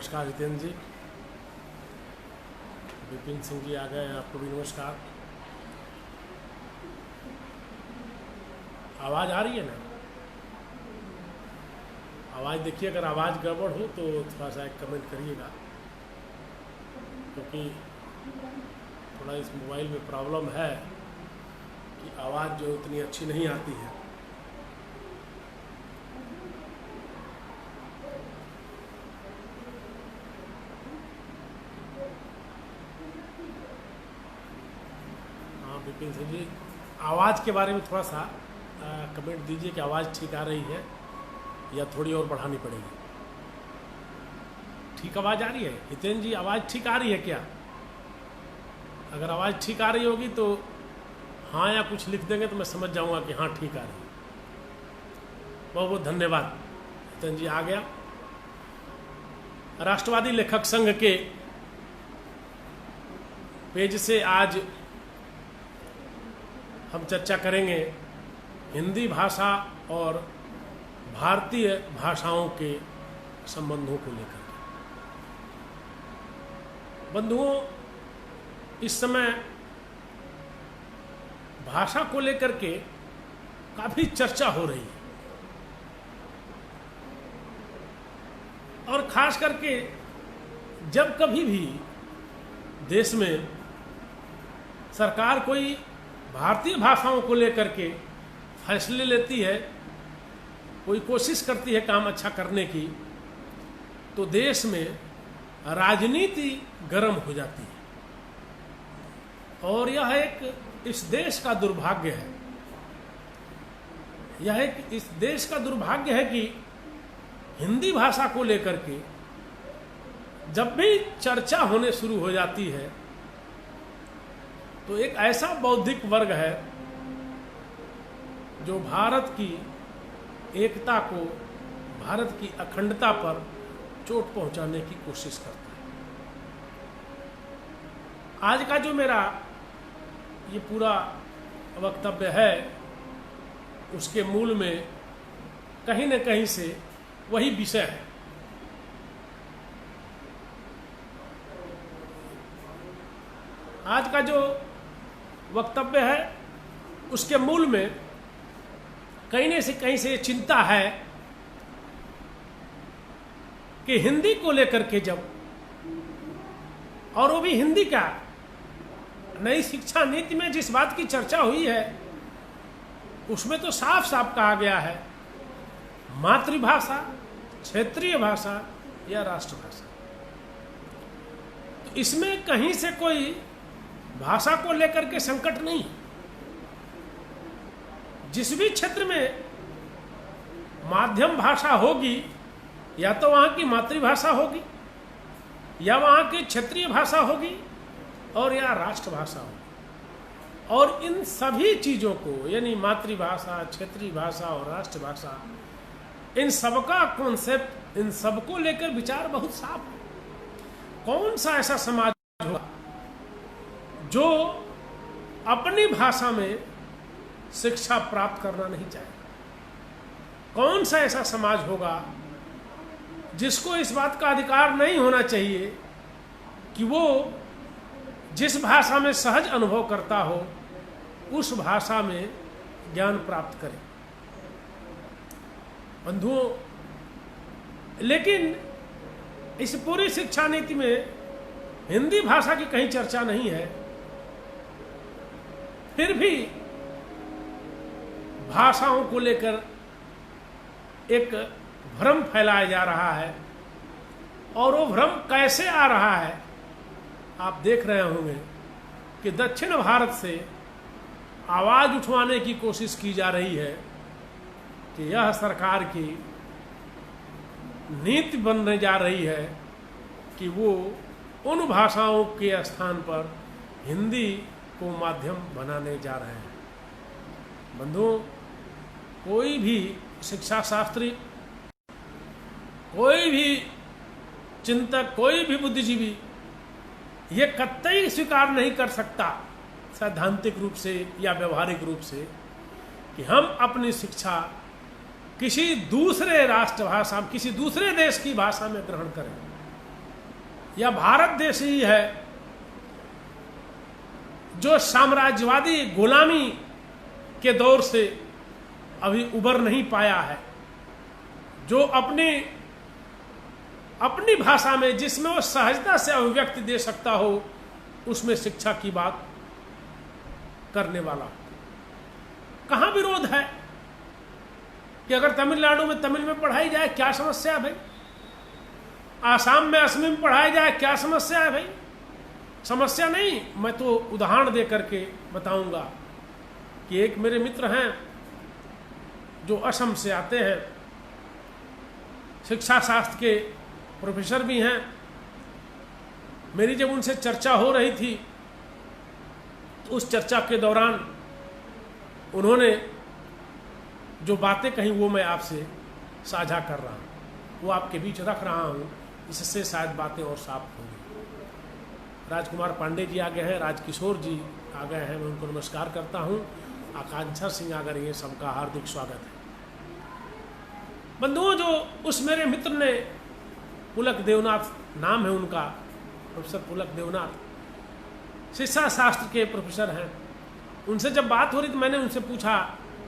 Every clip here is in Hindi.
नमस्कार जितेंद्र जी। विपिन सिंह जी आ गए हैं, आपको भी नमस्कार। आवाज़ आ रही है ना? आवाज़ देखिए, अगर आवाज़ गड़बड़ हो तो थोड़ा सा एक कमेंट करिएगा, क्योंकि थोड़ा इस मोबाइल में प्रॉब्लम है कि आवाज़ जो उतनी अच्छी नहीं आती है। विपिन सिंह जी, आवाज़ के बारे में थोड़ा सा कमेंट दीजिए कि आवाज़ ठीक आ रही है या थोड़ी और बढ़ानी पड़ेगी। ठीक आवाज़ आ रही है? जितेंद्र जी, आवाज़ ठीक आ रही है क्या? अगर आवाज़ ठीक आ रही होगी तो हाँ या कुछ लिख देंगे तो मैं समझ जाऊंगा कि हाँ ठीक आ रही है। बहुत बहुत धन्यवाद। जितेंद्र जी आ गया। राष्ट्रवादी लेखक संघ के पेज से आज हम चर्चा करेंगे हिंदी भाषा और भारतीय भाषाओं के संबंधों को लेकर। बंधुओं, इस समय भाषा को लेकर के काफी चर्चा हो रही है, और खास करके जब कभी भी देश में सरकार कोई भारतीय भाषाओं को लेकर के फैसले लेती है, कोई कोशिश करती है काम अच्छा करने की, तो देश में राजनीति गर्म हो जाती है। और यह एक इस देश का दुर्भाग्य है। यह एक इस देश का दुर्भाग्य है कि हिंदी भाषा को लेकर के जब भी चर्चा होने शुरू हो जाती है तो एक ऐसा बौद्धिक वर्ग है जो भारत की एकता को, भारत की अखंडता पर चोट पहुंचाने की कोशिश करता है। आज का जो मेरा ये पूरा वक्तव्य है, उसके मूल में कहीं न कहीं से वही विषय है। आज का जो वक्तव्य है उसके मूल में कहीं से चिंता है कि हिंदी को लेकर के जब, और वो भी हिंदी का नई शिक्षा नीति में जिस बात की चर्चा हुई है उसमें तो साफ साफ कहा गया है मातृभाषा, क्षेत्रीय भाषा या राष्ट्रभाषा। तो इसमें कहीं से कोई भाषा को लेकर के संकट नहीं। जिस भी क्षेत्र में माध्यम भाषा होगी, या तो वहां की मातृभाषा होगी, या वहां की क्षेत्रीय भाषा होगी, और या राष्ट्रभाषा होगी। और इन सभी चीजों को, यानी मातृभाषा, क्षेत्रीय भाषा और राष्ट्रभाषा, इन सबका कॉन्सेप्ट, इन सबको लेकर विचार बहुत साफ है। कौन सा ऐसा समाज होगा जो अपनी भाषा में शिक्षा प्राप्त करना नहीं चाहे? कौन सा ऐसा समाज होगा जिसको इस बात का अधिकार नहीं होना चाहिए कि वो जिस भाषा में सहज अनुभव करता हो उस भाषा में ज्ञान प्राप्त करे? बंधुओं, लेकिन इस पूरी शिक्षा नीति में हिंदी भाषा की कहीं चर्चा नहीं है। फिर भी भाषाओं को लेकर एक भ्रम फैलाया जा रहा है, और वो भ्रम कैसे आ रहा है आप देख रहे होंगे कि दक्षिण भारत से आवाज उठवाने की कोशिश की जा रही है कि यह सरकार की नीति बनने जा रही है कि वो उन भाषाओं के स्थान पर हिंदी को माध्यम बनाने जा रहे हैं। बंधुओं, कोई भी शिक्षा शास्त्री, कोई भी चिंतक, कोई भी बुद्धिजीवी ये कतई स्वीकार नहीं कर सकता सैद्धांतिक रूप से या व्यवहारिक रूप से कि हम अपनी शिक्षा किसी दूसरे राष्ट्रभाषा, किसी दूसरे देश की भाषा में ग्रहण करें। या भारत देश ही है जो साम्राज्यवादी गुलामी के दौर से अभी उबर नहीं पाया है, जो अपनी भाषा में जिसमें वो सहजता से अभिव्यक्ति दे सकता हो, उसमें शिक्षा की बात करने वाला। कहां विरोध है कि अगर तमिलनाडु में तमिल में पढ़ाई जाए, क्या समस्या है भाई? आसाम में असमी में पढ़ाया जाए, क्या समस्या है भाई? समस्या नहीं। मैं तो उदाहरण दे करके बताऊंगा कि एक मेरे मित्र हैं जो असम से आते हैं, शिक्षा शास्त्र के प्रोफेसर भी हैं। मेरी जब उनसे चर्चा हो रही थी तो उस चर्चा के दौरान उन्होंने जो बातें कही वो मैं आपसे साझा कर रहा हूँ, वो आपके बीच रख रहा हूँ, इससे शायद बातें और साफ होंगी। राजकुमार पांडे जी आ गए हैं, राजकिशोर जी आ गए हैं, मैं उनको नमस्कार करता हूँ। आकांक्षा सिंह आ गई है, सबका हार्दिक स्वागत है। बंधुओं, जो उस मेरे मित्र ने, पुलक देवनाथ नाम है उनका, प्रोफेसर पुलक देवनाथ, शिक्षा शास्त्र के प्रोफेसर हैं, उनसे जब बात हो रही तो मैंने उनसे पूछा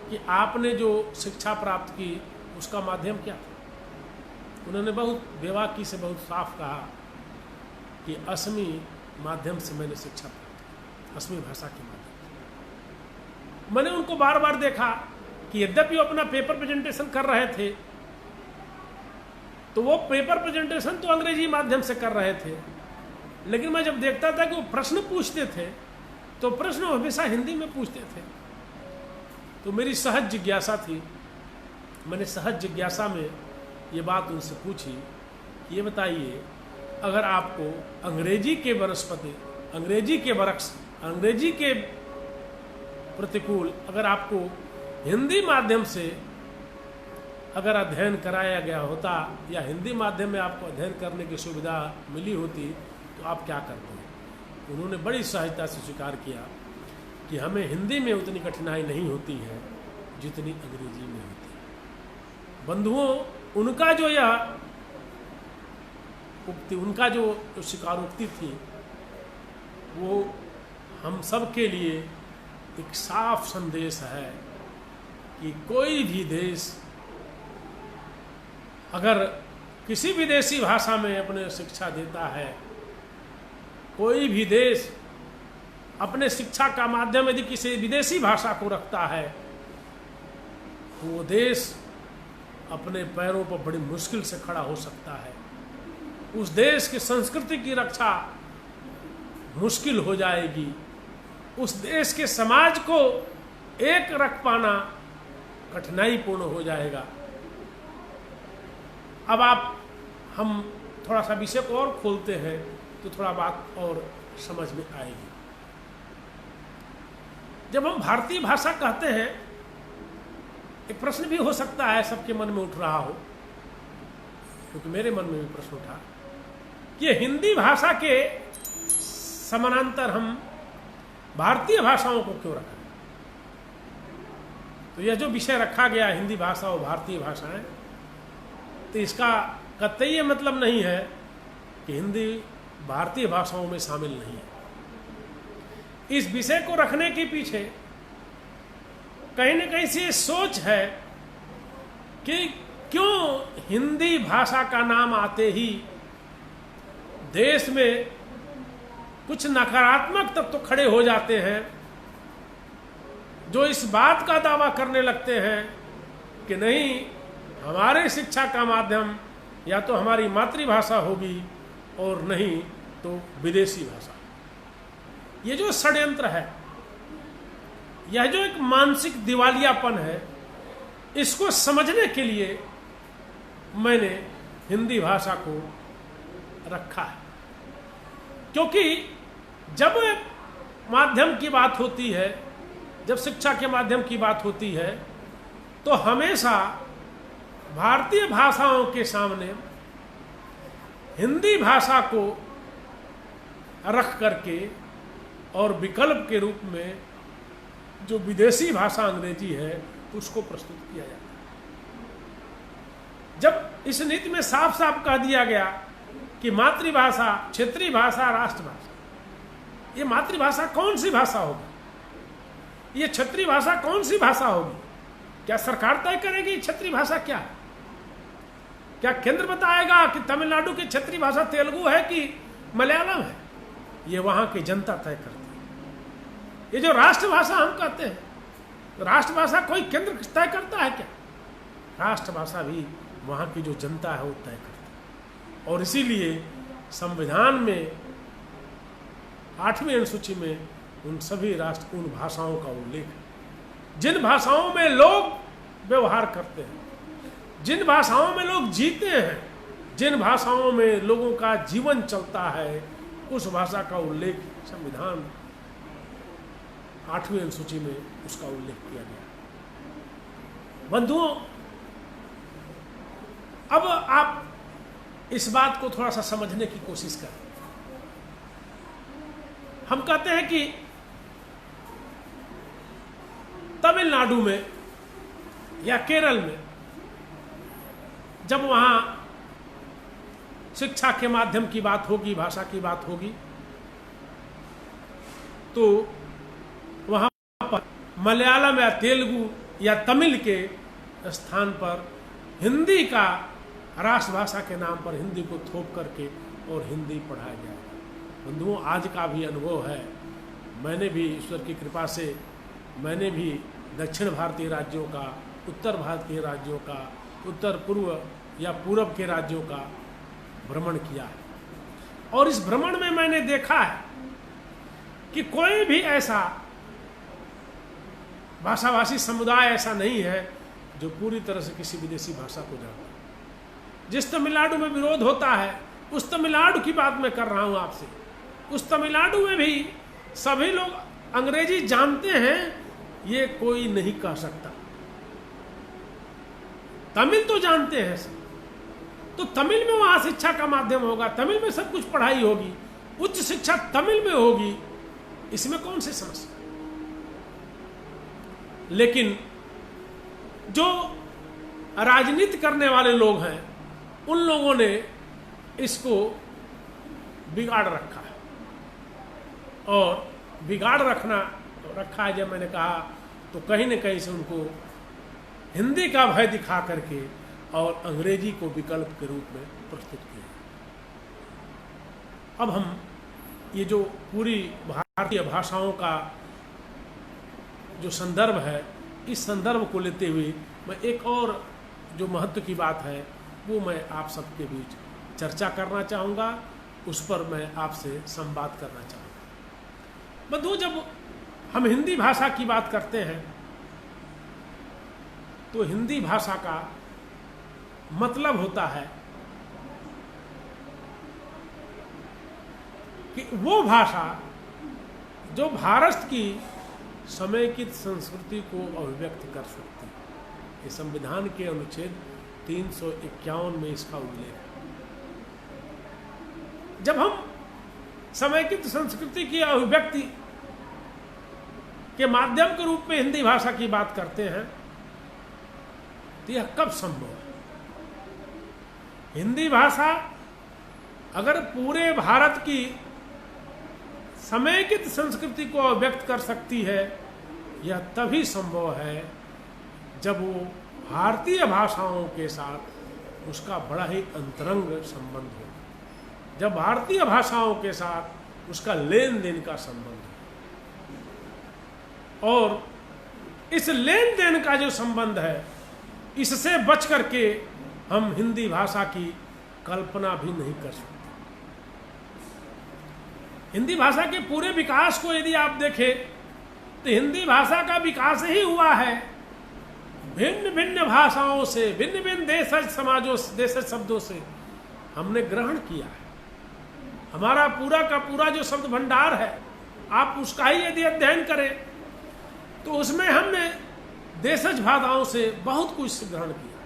कि आपने जो शिक्षा प्राप्त की उसका माध्यम क्या था? उन्होंने बहुत बेबाकी से बहुत साफ कहा कि असमी माध्यम से मैंने शिक्षा प्राप्त की, असमी भाषा के माध्यम से। मैंने उनको बार बार देखा कि यद्यपि वो अपना पेपर प्रेजेंटेशन कर रहे थे तो वो पेपर प्रेजेंटेशन तो अंग्रेजी माध्यम से कर रहे थे, लेकिन मैं जब देखता था कि वो प्रश्न पूछते थे तो प्रश्न हमेशा हिंदी में पूछते थे। तो मेरी सहज जिज्ञासा थी, मैंने सहज जिज्ञासा में ये बात उनसे पूछी, ये बताइए अगर आपको अंग्रेजी के वनस्पति, अंग्रेजी के वृक्ष, अंग्रेजी के प्रतिकूल अगर आपको हिंदी माध्यम से अगर अध्ययन कराया गया होता या हिंदी माध्यम में आपको अध्ययन करने की सुविधा मिली होती तो आप क्या करते हैं? उन्होंने बड़ी सहजता से स्वीकार किया कि हमें हिंदी में उतनी कठिनाई नहीं होती है जितनी अंग्रेजी में होती है। बंधुओं, उनका जो यह उक्ति, उनका जो स्वीकारोक्ति थी, वो हम सब के लिए एक साफ संदेश है कि कोई भी देश अगर किसी विदेशी भाषा में अपने शिक्षा देता है, कोई भी देश अपने शिक्षा का माध्यम यदि किसी विदेशी भाषा को रखता है तो वो देश अपने पैरों पर बड़ी मुश्किल से खड़ा हो सकता है। उस देश की संस्कृति की रक्षा मुश्किल हो जाएगी, उस देश के समाज को एक रख पाना कठिनाईपूर्ण हो जाएगा। अब हम थोड़ा सा विषय को और खोलते हैं तो थोड़ा बात और समझ में आएगी। जब हम भारतीय भाषा कहते हैं, एक प्रश्न भी हो सकता है सबके मन में उठ रहा हो, क्योंकि मेरे मन में भी प्रश्न उठा कि हिंदी भाषा के समानांतर हम भारतीय भाषाओं को क्यों रखें? तो यह जो विषय रखा गया हिंदी भाषा और भारतीय भाषाएं, तो इसका कतई ये मतलब नहीं है कि हिंदी भारतीय भाषाओं में शामिल नहीं है। इस विषय को रखने के पीछे कहीं न कहीं से सोच है कि क्यों हिंदी भाषा का नाम आते ही देश में कुछ नकारात्मक तत्व खड़े हो जाते हैं, जो इस बात का दावा करने लगते हैं कि नहीं, हमारे शिक्षा का माध्यम या तो हमारी मातृभाषा होगी और नहीं तो विदेशी भाषा। ये जो षड्यंत्र है, यह जो एक मानसिक दिवालियापन है, इसको समझने के लिए मैंने हिंदी भाषा को रखा है। क्योंकि जब माध्यम की बात होती है, जब शिक्षा के माध्यम की बात होती है, तो हमेशा भारतीय भाषाओं के सामने हिंदी भाषा को रख करके और विकल्प के रूप में जो विदेशी भाषा अंग्रेजी है उसको प्रस्तुत किया जाता है। जब इस नीति में साफ साफ कह दिया गया कि मातृभाषा, क्षेत्रीय भाषा, राष्ट्रभाषा, ये मातृभाषा कौन सी भाषा होगी, ये क्षेत्रीय भाषा कौन सी भाषा होगी? क्या सरकार तय करेगी क्षेत्रीय भाषा क्या है? क्या केंद्र बताएगा कि तमिलनाडु की क्षेत्रीय भाषा तेलुगु है कि मलयालम है? ये वहां की जनता तय करती है। ये जो राष्ट्रभाषा हम कहते हैं, राष्ट्रभाषा कोई केंद्र तय करता है क्या? राष्ट्रभाषा भी वहां की जो जनता है वो तय करती है। और इसीलिए संविधान में 8वीं अनुसूची में उन सभी उन भाषाओं का उल्लेख है जिन भाषाओं में लोग व्यवहार करते हैं, जिन भाषाओं में लोग जीते हैं, जिन भाषाओं में लोगों का जीवन चलता है, उस भाषा का उल्लेख संविधान 8वीं अनुसूची में उसका उल्लेख किया गया। बंधुओं, अब आप इस बात को थोड़ा सा समझने की कोशिश करें। हम कहते हैं कि तमिलनाडु में या केरल में जब वहां शिक्षा के माध्यम की बात होगी, भाषा की बात होगी, तो वहां पर मलयालम या तेलुगु या तमिल के स्थान पर हिंदी का राष्ट्रभाषा के नाम पर हिंदी को थोप करके और हिंदी पढ़ाया जाएगा। बंधुओं, आज का भी अनुभव है, मैंने भी ईश्वर की कृपा से मैंने भी दक्षिण भारतीय राज्यों का, उत्तर भारतीय राज्यों का, उत्तर पूर्व या पूरब के राज्यों का भ्रमण किया है। और इस भ्रमण में मैंने देखा है कि कोई भी ऐसा भाषाभाषी समुदाय ऐसा नहीं है जो पूरी तरह से किसी विदेशी भाषा को जानता है। जिस तमिलनाडु में विरोध होता है, उस तमिलनाडु की बात मैं कर रहा हूं आपसे, उस तमिलनाडु में भी सभी लोग अंग्रेजी जानते हैं, ये कोई नहीं कह सकता। तमिल तो जानते हैं सब, तो तमिल में वहां शिक्षा का माध्यम होगा, तमिल में सब कुछ पढ़ाई होगी, उच्च शिक्षा तमिल में होगी, इसमें कौन सी समस्या? लेकिन जो राजनीति करने वाले लोग हैं, उन लोगों ने इसको बिगाड़ रखा है। और बिगाड़ रखा है जब मैंने कहा, तो कहीं न कहीं से उनको हिंदी का भय दिखा करके और अंग्रेजी को विकल्प के रूप में प्रस्तुत किया। अब हम ये जो पूरी भारतीय भाषाओं का जो संदर्भ है, इस संदर्भ को लेते हुए मैं एक और जो महत्व की बात है वो मैं आप सबके बीच चर्चा करना चाहूँगा, उस पर मैं आपसे संवाद करना चाहूँगा। बंधु, जब हम हिंदी भाषा की बात करते हैं तो हिंदी भाषा का मतलब होता है कि वो भाषा जो भारत की समेकित संस्कृति को अभिव्यक्त कर सकती है। ये संविधान के अनुच्छेद 351 में इसका उल्लेख है। जब हम समेकित संस्कृति की अभिव्यक्ति के माध्यम के रूप में हिंदी भाषा की बात करते हैं तो यह कब संभव है? हिंदी भाषा अगर पूरे भारत की समेकित संस्कृति को अभिव्यक्त कर सकती है, यह तभी संभव है जब वो भारतीय भाषाओं के साथ उसका बड़ा ही अंतरंग संबंध हो, जब भारतीय भाषाओं के साथ उसका लेन देन का संबंध हो। और इस लेन देन का जो संबंध है, इससे बच करके हम हिंदी भाषा की कल्पना भी नहीं कर सकते। हिंदी भाषा के पूरे विकास को यदि आप देखें तो हिंदी भाषा का विकास ही हुआ है भिन्न भिन्न भाषाओं से, भिन्न भिन्न देशज समाजों, देशज शब्दों से हमने ग्रहण किया है। हमारा पूरा का पूरा जो शब्द भंडार है, आप उसका ही यदि अध्ययन करें तो उसमें हमने देशज भाषाओं से बहुत कुछ ग्रहण किया।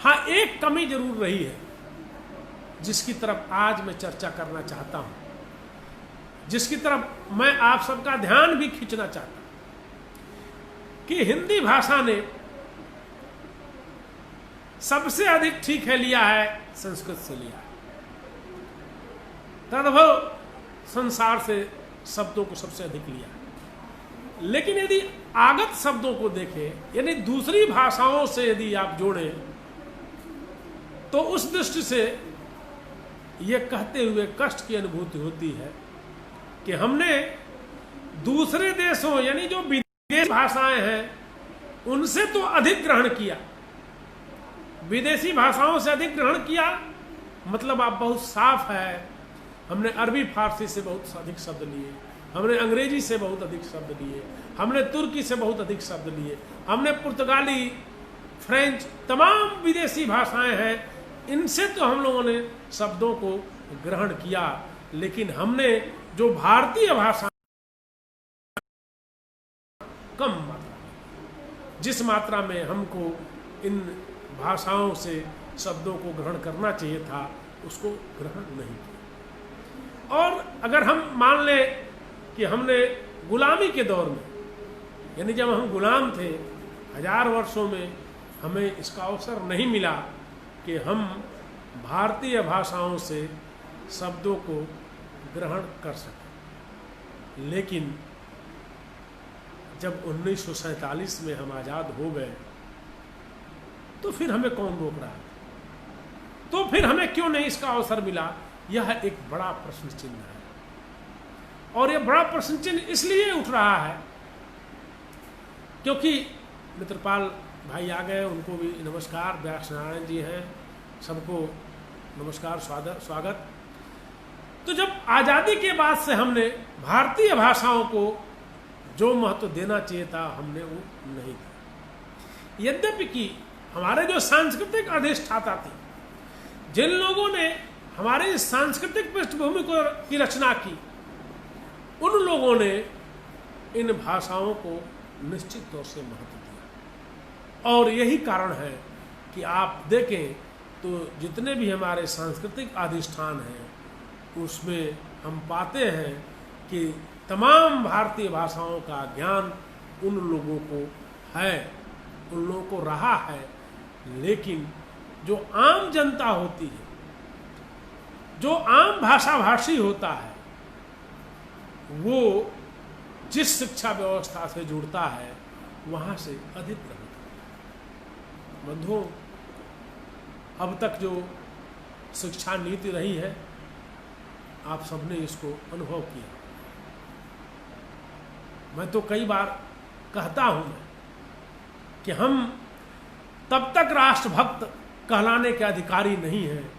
हाँ, एक कमी जरूर रही है जिसकी तरफ आज मैं चर्चा करना चाहता हूं, जिसकी तरफ मैं आप सबका ध्यान भी खींचना चाहता हूं कि हिंदी भाषा ने सबसे अधिक ठीक है लिया है संस्कृत से लिया है। तदभव संसार से शब्दों को सबसे अधिक लिया। लेकिन यदि आगत शब्दों को देखें, यानी दूसरी भाषाओं से यदि आप जोड़ें, तो उस दृष्टि से यह कहते हुए कष्ट की अनुभूति होती है कि हमने दूसरे देशों यानी जो विदेशी भाषाएं हैं उनसे तो अधिक ग्रहण किया, विदेशी भाषाओं से अधिक ग्रहण किया, मतलब आप बहुत साफ है। हमने अरबी फारसी से बहुत अधिक शब्द लिए, हमने अंग्रेजी से बहुत अधिक शब्द लिए, हमने तुर्की से बहुत अधिक शब्द लिए, हमने पुर्तगाली, फ्रेंच, तमाम विदेशी भाषाएं हैं, इनसे तो हम लोगों ने शब्दों को ग्रहण किया। लेकिन हमने जो भारतीय भाषा कम मात्रा में, जिस मात्रा में हमको इन भाषाओं से शब्दों को ग्रहण करना चाहिए था, उसको ग्रहण नहीं किया। और अगर हम मान लें कि हमने गुलामी के दौर में, यानी जब हम गुलाम थे, 1000 वर्षों में हमें इसका अवसर नहीं मिला कि हम भारतीय भाषाओं से शब्दों को ग्रहण कर सकें। लेकिन जब 1947 में हम आज़ाद हो गए, तो फिर हमें कौन रोक रहा है? तो फिर हमें क्यों नहीं इसका अवसर मिला? यह एक बड़ा प्रश्न चिन्ह है। और यह बड़ा प्रश्न चिन्ह इसलिए उठ रहा है क्योंकि मित्रपाल भाई आ गए, उनको भी नमस्कार, व्यास नारायण जी हैं, सबको नमस्कार, स्वागत। तो जब आज़ादी के बाद से हमने भारतीय भाषाओं को जो महत्व देना चाहिए था, हमने वो नहीं दिया। यद्यपि कि हमारे जो सांस्कृतिक अधिष्ठाता थे, जिन लोगों ने हमारे सांस्कृतिक पृष्ठभूमि की रचना की, उन लोगों ने इन भाषाओं को निश्चित तौर से महत्व दिया। और यही कारण है कि आप देखें तो जितने भी हमारे सांस्कृतिक अधिष्ठान हैं, उसमें हम पाते हैं कि तमाम भारतीय भाषाओं का ज्ञान उन लोगों को है, उन लोगों को रहा है। लेकिन जो आम जनता होती है, जो आम भाषा भाषी होता है, वो जिस शिक्षा व्यवस्था से जुड़ता है वहां से अधिक ग्रहण करता है। बंधुओं, अब तक जो शिक्षा नीति रही है, आप सबने इसको अनुभव किया। मैं तो कई बार कहता हूं कि हम तब तक राष्ट्रभक्त कहलाने के अधिकारी नहीं हैं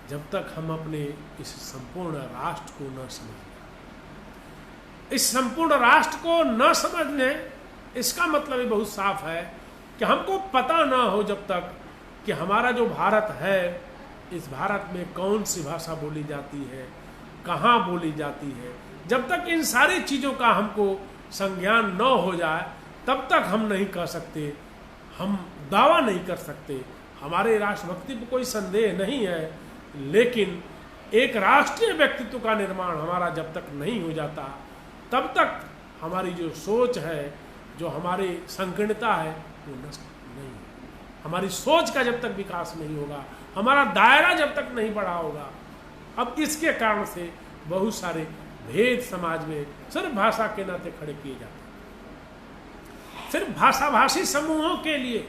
जब तक हम अपने इस संपूर्ण राष्ट्र को न समझ लें। इस संपूर्ण राष्ट्र को न समझने, इसका मतलब ही बहुत साफ है कि हमको पता न हो जब तक कि हमारा जो भारत है, इस भारत में कौन सी भाषा बोली जाती है, कहाँ बोली जाती है, जब तक इन सारी चीज़ों का हमको संज्ञान न हो जाए, तब तक हम नहीं कह सकते, हम दावा नहीं कर सकते। हमारे राष्ट्रभक्ति पर कोई संदेह नहीं है, लेकिन एक राष्ट्रीय व्यक्तित्व का निर्माण हमारा जब तक नहीं हो जाता, तब तक हमारी जो सोच है, जो हमारी संकीर्णता है, वो नष्ट नहीं है। हमारी सोच का जब तक विकास नहीं होगा, हमारा दायरा जब तक नहीं बढ़ा होगा। अब इसके कारण से बहुत सारे भेद समाज में सिर्फ भाषा के नाते खड़े किए जाते हैं। सिर्फ भाषाभाषी समूहों के लिए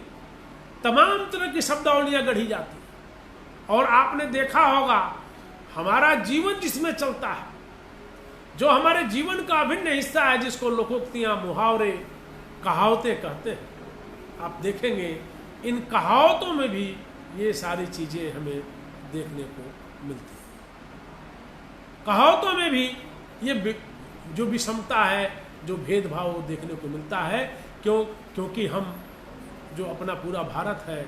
तमाम तरह की शब्दावलियां गढ़ी जाती हैं। और आपने देखा होगा, हमारा जीवन जिसमें चलता है, जो हमारे जीवन का अभिन्न हिस्सा है, जिसको लोकोक्तियां, मुहावरे, कहावतें कहते हैं, आप देखेंगे इन कहावतों में भी ये सारी चीजें हमें देखने को मिलती हैं। कहावतों में भी ये जो विषमता है, जो भेदभाव देखने को मिलता है। क्योंकि हम जो अपना पूरा भारत है,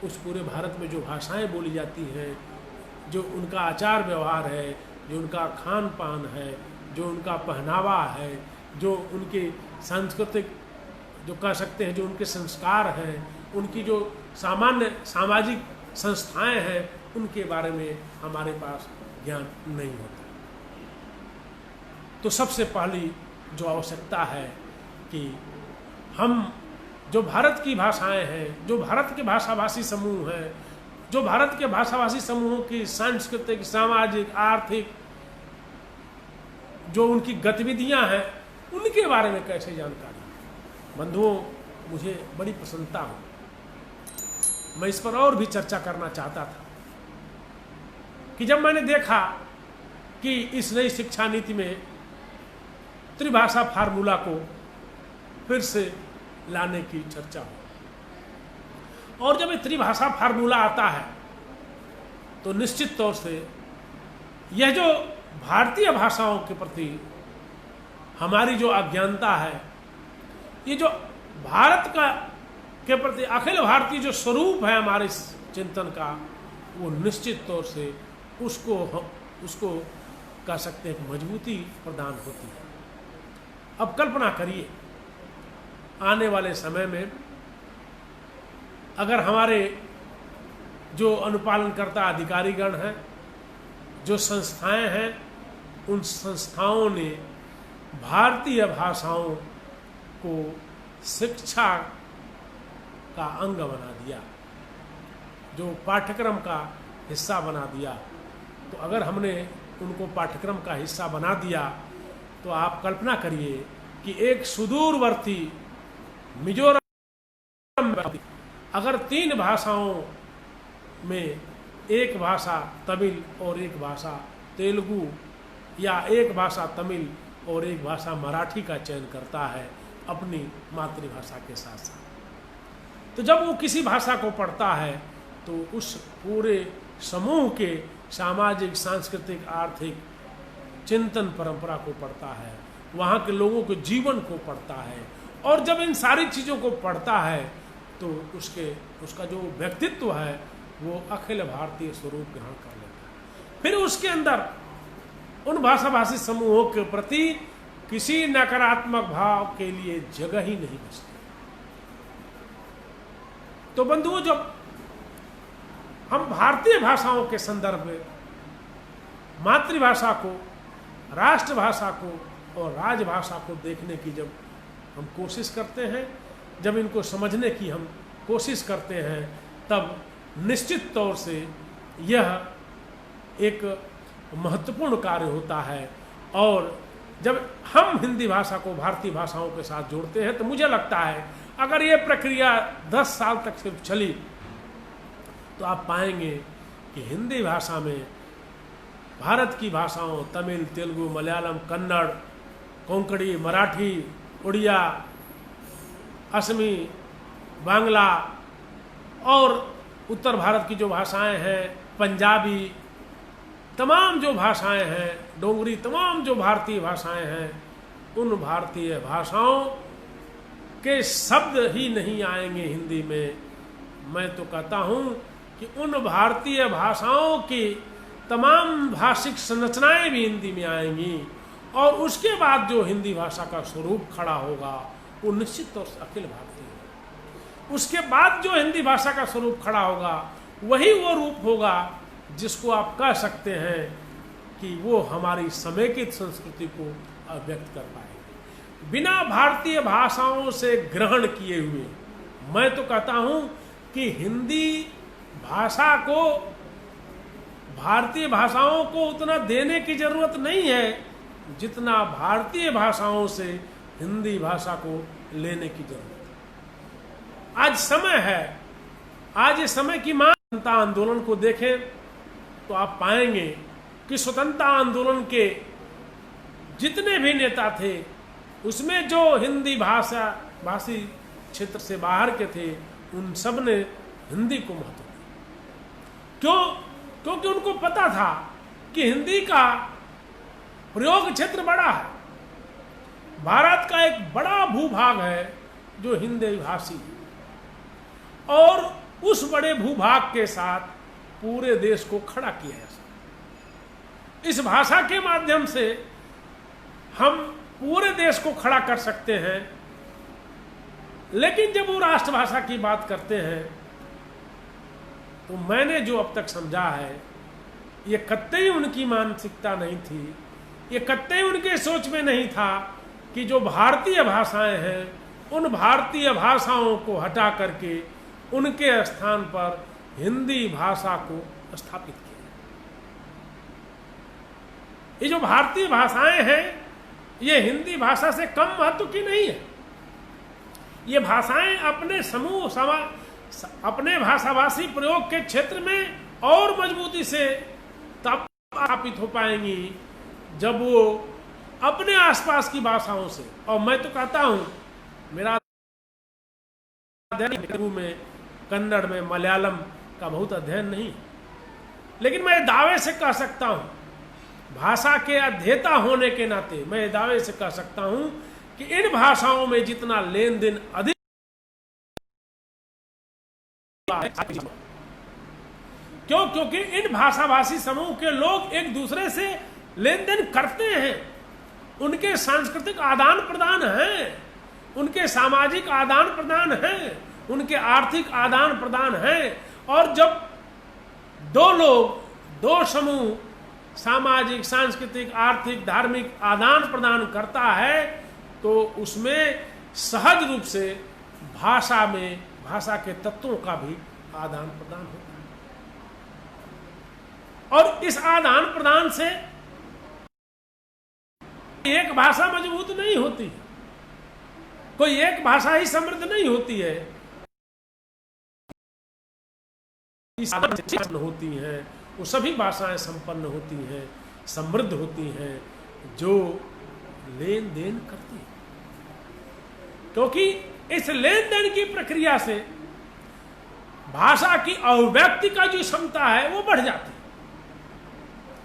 उस पूरे भारत में जो भाषाएं बोली जाती हैं, जो उनका आचार व्यवहार है, जो उनका खान पान है, जो उनका पहनावा है, जो उनके सांस्कृतिक, जो कह सकते हैं जो उनके संस्कार हैं, उनकी जो सामान्य सामाजिक संस्थाएं हैं, उनके बारे में हमारे पास ज्ञान नहीं होता। तो सबसे पहली जो आवश्यकता है कि हम जो भारत की भाषाएं हैं, जो भारत के भाषाभाषी समूह हैं, जो भारत के भाषाभाषी समूहों की सांस्कृतिक, सामाजिक, आर्थिक जो उनकी गतिविधियां हैं उनके बारे में कैसे जानकारी। बंधुओं, मुझे बड़ी प्रसन्नता हो, मैं इस पर और भी चर्चा करना चाहता था कि जब मैंने देखा कि इस नई शिक्षा नीति में त्रिभाषा फार्मूला को फिर से लाने की चर्चा हो, और जब ये त्रिभाषा फार्मूला आता है तो निश्चित तौर से यह जो भारतीय भाषाओं के प्रति हमारी जो अज्ञानता है, ये जो भारत का के प्रति अखिल भारतीय जो स्वरूप है हमारे चिंतन का, वो निश्चित तौर से उसको कह सकते हैं मजबूती प्रदान होती है। अब कल्पना करिए, आने वाले समय में अगर हमारे जो अनुपालनकर्ता अधिकारीगण हैं, जो संस्थाएं हैं, उन संस्थाओं ने भारतीय भाषाओं को शिक्षा का अंग बना दिया, जो पाठ्यक्रम का हिस्सा बना दिया, तो अगर हमने उनको पाठ्यक्रम का हिस्सा बना दिया तो आप कल्पना करिए कि एक सुदूरवर्ती मिजोरम में अगर 3 भाषाओं में एक भाषा तमिल और एक भाषा तेलुगु, या एक भाषा तमिल और एक भाषा मराठी का चयन करता है अपनी मातृभाषा के साथ साथ, तो जब वो किसी भाषा को पढ़ता है तो उस पूरे समूह के सामाजिक, सांस्कृतिक, आर्थिक चिंतन परंपरा को पढ़ता है, वहाँ के लोगों के जीवन को पढ़ता है, और जब इन सारी चीज़ों को पढ़ता है तो उसका जो व्यक्तित्व है वो अखिल भारतीय स्वरूप ग्रहण कर लेता है। फिर उसके अंदर उन भाषाभाषी समूहों के प्रति किसी नकारात्मक भाव के लिए जगह ही नहीं बचती। तो बंधुओं, जब हम भारतीय भाषाओं के संदर्भ में मातृभाषा को, राष्ट्रभाषा को और राजभाषा को देखने की जब हम कोशिश करते हैं, जब इनको समझने की हम कोशिश करते हैं, तब निश्चित तौर से यह एक महत्वपूर्ण कार्य होता है। और जब हम हिंदी भाषा को भारतीय भाषाओं के साथ जोड़ते हैं तो मुझे लगता है अगर ये प्रक्रिया 10 साल तक सिर्फ चली तो आप पाएंगे कि हिंदी भाषा में भारत की भाषाओं तमिल, तेलुगु, मलयालम, कन्नड़, कोंकणी, मराठी, उड़िया, असमी, बांग्ला और उत्तर भारत की जो भाषाएं हैं, पंजाबी, तमाम जो भाषाएं हैं, डोगरी, तमाम जो भारतीय भाषाएं हैं, उन भारतीय भाषाओं के शब्द ही नहीं आएंगे हिंदी में। मैं तो कहता हूं कि उन भारतीय भाषाओं की तमाम भाषिक संरचनाएं भी हिंदी में आएंगी, और उसके बाद जो हिंदी भाषा का स्वरूप खड़ा होगा वो निश्चित तौर से अखिल भारतीय होगा। उसके बाद जो हिंदी भाषा का स्वरूप खड़ा होगा वही वो रूप होगा जिसको आप कह सकते हैं कि वो हमारी समेकित संस्कृति को व्यक्त कर पाएगी। बिना भारतीय भाषाओं से ग्रहण किए हुए मैं तो कहता हूं कि हिंदी भाषा को, भारतीय भाषाओं को उतना देने की जरूरत नहीं है जितना भारतीय भाषाओं से हिंदी भाषा को लेने की जरूरत है। आज समय है, आज ये समय की मांग। स्वतंत्रता आंदोलन को देखें तो आप पाएंगे कि स्वतंत्रता आंदोलन के जितने भी नेता थे उसमें जो हिंदी भाषी क्षेत्र से बाहर के थे उन सब ने हिंदी को महत्व दिया। क्यों? क्योंकि उनको पता था कि हिंदी का प्रयोग क्षेत्र बड़ा है। भारत का एक बड़ा भूभाग है जो हिंदी भाषी है, और उस बड़े भूभाग के साथ पूरे देश को खड़ा किया है। इस भाषा के माध्यम से हम पूरे देश को खड़ा कर सकते हैं। लेकिन जब वो राष्ट्रभाषा की बात करते हैं तो मैंने जो अब तक समझा है, ये कतई उनकी मानसिकता नहीं थी, ये कतई उनके सोच में नहीं था कि जो भारतीय भाषाएं हैं उन भारतीय भाषाओं को हटा करके उनके स्थान पर हिंदी भाषा को स्थापित किया। ये जो भारतीय भाषाएं हैं ये हिंदी भाषा से कम महत्व की नहीं है। ये भाषाएं अपने समूह अपने भाषाभाषी प्रयोग के क्षेत्र में और मजबूती से तब स्थापित हो पाएंगी जब वो अपने आसपास की भाषाओं से, और मैं तो कहता हूं, मेरा तेलुगु में, कन्नड़ में, मलयालम का बहुत अध्ययन नहीं, लेकिन मैं दावे से कह सकता हूं, भाषा के अध्येता होने के नाते मैं दावे से कह सकता हूं कि इन भाषाओं में जितना लेन देन अधिक, क्यों? क्योंकि इन भाषाभाषी समूह के लोग एक दूसरे से लेन देन करते हैं, उनके सांस्कृतिक आदान प्रदान हैं, उनके सामाजिक आदान प्रदान हैं, उनके आर्थिक आदान प्रदान हैं। और जब दो लोग, दो समूह सामाजिक, सांस्कृतिक, आर्थिक, धार्मिक आदान प्रदान करता है तो उसमें सहज रूप से भाषा में, भाषा के तत्वों का भी आदान प्रदान होता है। और इस आदान प्रदान से एक भाषा मजबूत नहीं होती, कोई एक भाषा ही समृद्ध नहीं होती है। होती हैं वो सभी भाषाएं संपन्न होती हैं, समृद्ध होती हैं, जो लेन देन करती हैं, क्योंकि इस लेन देन की प्रक्रिया से भाषा की अभिव्यक्ति का जो क्षमता है वो बढ़ जाती है।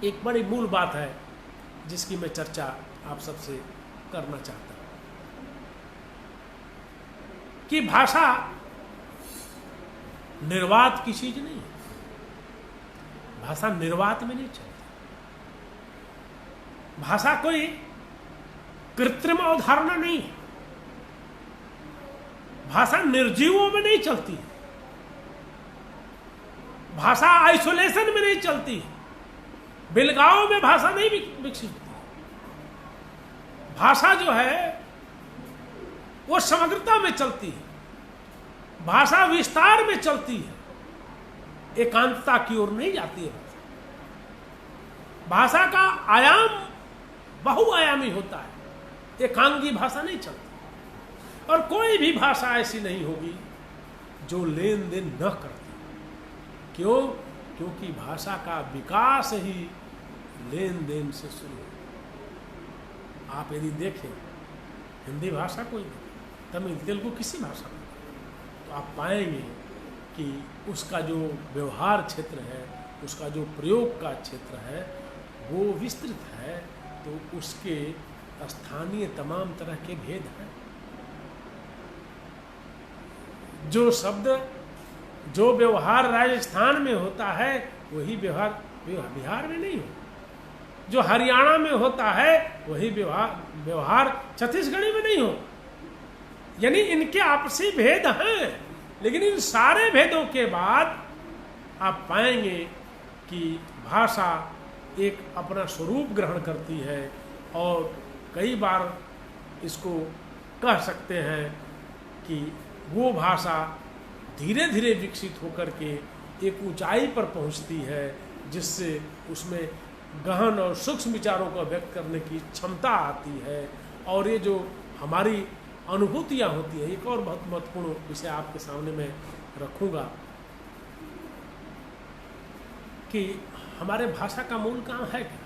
एक बड़ी मूल बात है जिसकी मैं चर्चा आप सबसे करना चाहता हूं कि भाषा निर्वात की चीज नहीं है। भाषा निर्वात में नहीं चलती। भाषा कोई कृत्रिम अवधारणा नहीं है। भाषा निर्जीवों में नहीं चलती। भाषा आइसोलेशन में नहीं चलती। बिलगांव में भाषा नहीं विकसित होती। भाषा जो है वो समग्रता में चलती है। भाषा विस्तार में चलती है, एकांतता की ओर नहीं जाती है। भाषा का आयाम बहुआयामी होता है, एकांगी भाषा नहीं चलती। और कोई भी भाषा ऐसी नहीं होगी जो लेन देन न करती। क्यों? क्योंकि भाषा का विकास ही लेन देन से शुरू है। आप यदि देखें हिंदी भाषा को, तमिल, तेलुगु, किसी भाषा को, तो आप पाएंगे कि उसका जो व्यवहार क्षेत्र है, उसका जो प्रयोग का क्षेत्र है वो विस्तृत है। तो उसके स्थानीय तमाम तरह के भेद हैं। जो शब्द, जो व्यवहार राजस्थान में होता है वही व्यवहार बिहार में नहीं हो। जो हरियाणा में होता है वही व्यवहार छत्तीसगढ़ी में नहीं हो। यानी इनके आपसी भेद हैं, लेकिन इन सारे भेदों के बाद आप पाएंगे कि भाषा एक अपना स्वरूप ग्रहण करती है। और कई बार इसको कह सकते हैं कि वो भाषा धीरे धीरे विकसित होकर के एक ऊंचाई पर पहुंचती है, जिससे उसमें गहन और सूक्ष्म विचारों को व्यक्त करने की क्षमता आती है। और ये जो हमारी अनुभूतियाँ होती है, एक और बहुत महत्वपूर्ण विषय आपके सामने मैं रखूँगा कि हमारे भाषा का मूल काम है क्या?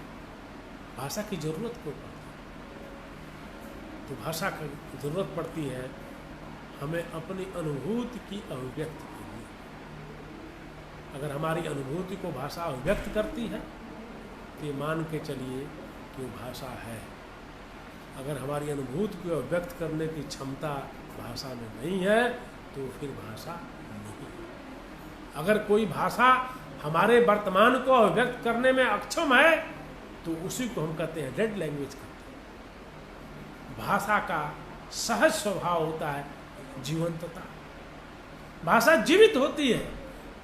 भाषा की जरूरत क्यों पड़ती है? तो भाषा की जरूरत पड़ती है हमें अपनी अनुभूति की अभिव्यक्ति के लिए। अगर हमारी अनुभूति को भाषा अभिव्यक्त करती है तो ये मान के चलिए कि वो भाषा है। अगर हमारी अनुभूति को व्यक्त करने की क्षमता भाषा में नहीं है तो फिर भाषा नहीं है। अगर कोई भाषा हमारे वर्तमान को व्यक्त करने में अक्षम है तो उसी को हम कहते हैं डेड लैंग्वेज कहते हैं। भाषा का सहज स्वभाव होता है जीवंतता। भाषा जीवित होती है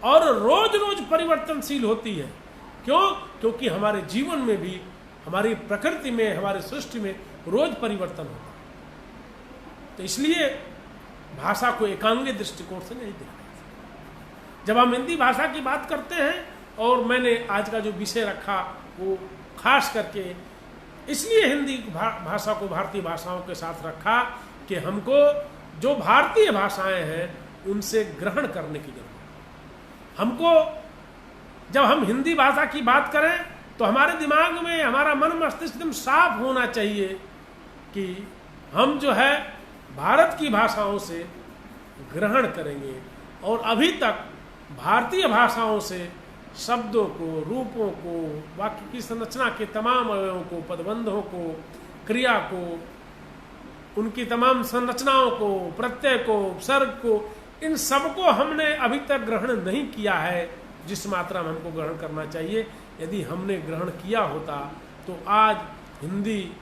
और रोज रोज परिवर्तनशील होती है। क्यों? क्योंकि हमारे जीवन में भी, हमारी प्रकृति में, हमारी सृष्टि में रोज परिवर्तन होता है। तो इसलिए भाषा को एकांगी दृष्टिकोण से नहीं देखा। जब हम हिंदी भाषा की बात करते हैं, और मैंने आज का जो विषय रखा वो खास करके इसलिए हिंदी भाषा को भारतीय भाषाओं के साथ रखा कि हमको जो भारतीय भाषाएं हैं उनसे ग्रहण करने की जरूरत है। हमको जब हम हिंदी भाषा की बात करें तो हमारे दिमाग में, हमारा मन मस्तिष्क एकदम साफ होना चाहिए कि हम जो है भारत की भाषाओं से ग्रहण करेंगे। और अभी तक भारतीय भाषाओं से शब्दों को, रूपों को, वाक्य की संरचना के तमाम अवयवों को, पदबंधों को, क्रिया को, उनकी तमाम संरचनाओं को, प्रत्यय को, उपसर्ग को, इन सबको हमने अभी तक ग्रहण नहीं किया है जिस मात्रा में हमको ग्रहण करना चाहिए। यदि हमने ग्रहण किया होता तो आज हिंदी,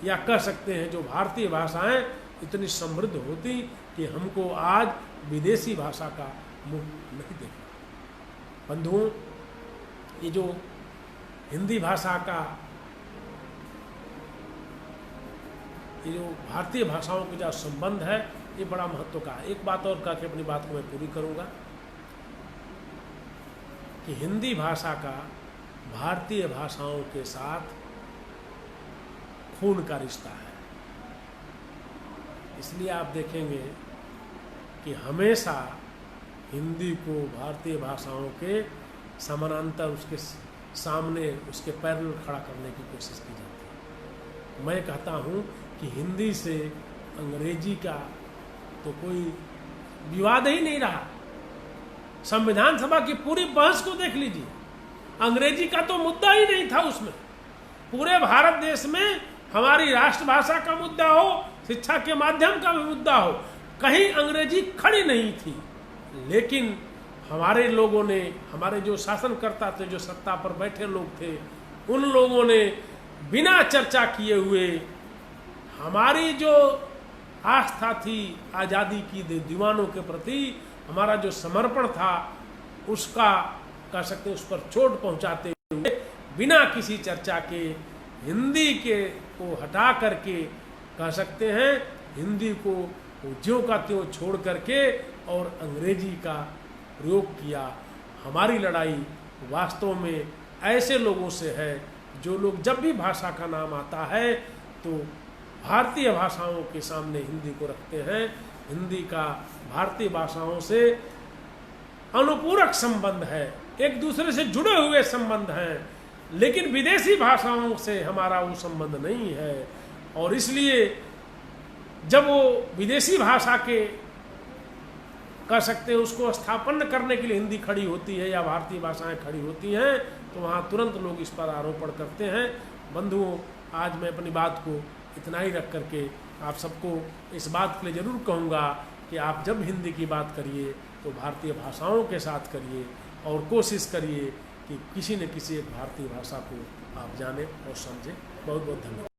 या कह सकते हैं जो भारतीय भाषाएं, इतनी समृद्ध होती कि हमको आज विदेशी भाषा का मुंह नहीं देखना। बंधुओं, ये जो हिंदी भाषा का, ये जो भारतीय भाषाओं के जो संबंध है, ये बड़ा महत्व का है। एक बात और कह के अपनी बात को मैं पूरी करूंगा कि हिंदी भाषा का भारतीय भाषाओं के साथ खून का रिश्ता है। इसलिए आप देखेंगे कि हमेशा हिंदी को भारतीय भाषाओं के समानांतर, उसके सामने, उसके पैरेलल खड़ा करने की कोशिश की जाती है। मैं कहता हूँ कि हिंदी से अंग्रेजी का तो कोई विवाद ही नहीं रहा। संविधान सभा की पूरी बहस को देख लीजिए, अंग्रेजी का तो मुद्दा ही नहीं था उसमें। पूरे भारत देश में हमारी राष्ट्रभाषा का मुद्दा हो, शिक्षा के माध्यम का भी मुद्दा हो, कहीं अंग्रेजी खड़ी नहीं थी। लेकिन हमारे लोगों ने, हमारे जो शासनकर्ता थे, जो सत्ता पर बैठे लोग थे, उन लोगों ने बिना चर्चा किए हुए हमारी जो आस्था थी आज़ादी की दीवानों के प्रति, हमारा जो समर्पण था, उसका कह सकते हैं उस पर चोट पहुंचाते हुए बिना किसी चर्चा के हिंदी के को हटा करके, कह सकते हैं हिंदी को ज्यों का त्यों छोड़ करके और अंग्रेजी का प्रयोग किया। हमारी लड़ाई वास्तव में ऐसे लोगों से है जो लोग जब भी भाषा का नाम आता है तो भारतीय भाषाओं के सामने हिंदी को रखते हैं। हिंदी का भारतीय भाषाओं से अनुपूरक संबंध है, एक दूसरे से जुड़े हुए संबंध हैं, लेकिन विदेशी भाषाओं से हमारा वो संबंध नहीं है। और इसलिए जब वो विदेशी भाषा के, कह सकते हैं उसको स्थापन करने के लिए हिंदी खड़ी होती है या भारतीय भाषाएं खड़ी होती हैं, तो वहाँ तुरंत लोग इस पर आरोपण करते हैं। बंधुओं, आज मैं अपनी बात को इतना ही रख करके आप सबको इस बात के लिए ज़रूर कहूँगा कि आप जब हिंदी की बात करिए तो भारतीय भाषाओं के साथ करिए और कोशिश करिए कि किसी न किसी एक भारतीय भाषा को आप जानें और समझें। बहुत बहुत धन्यवाद।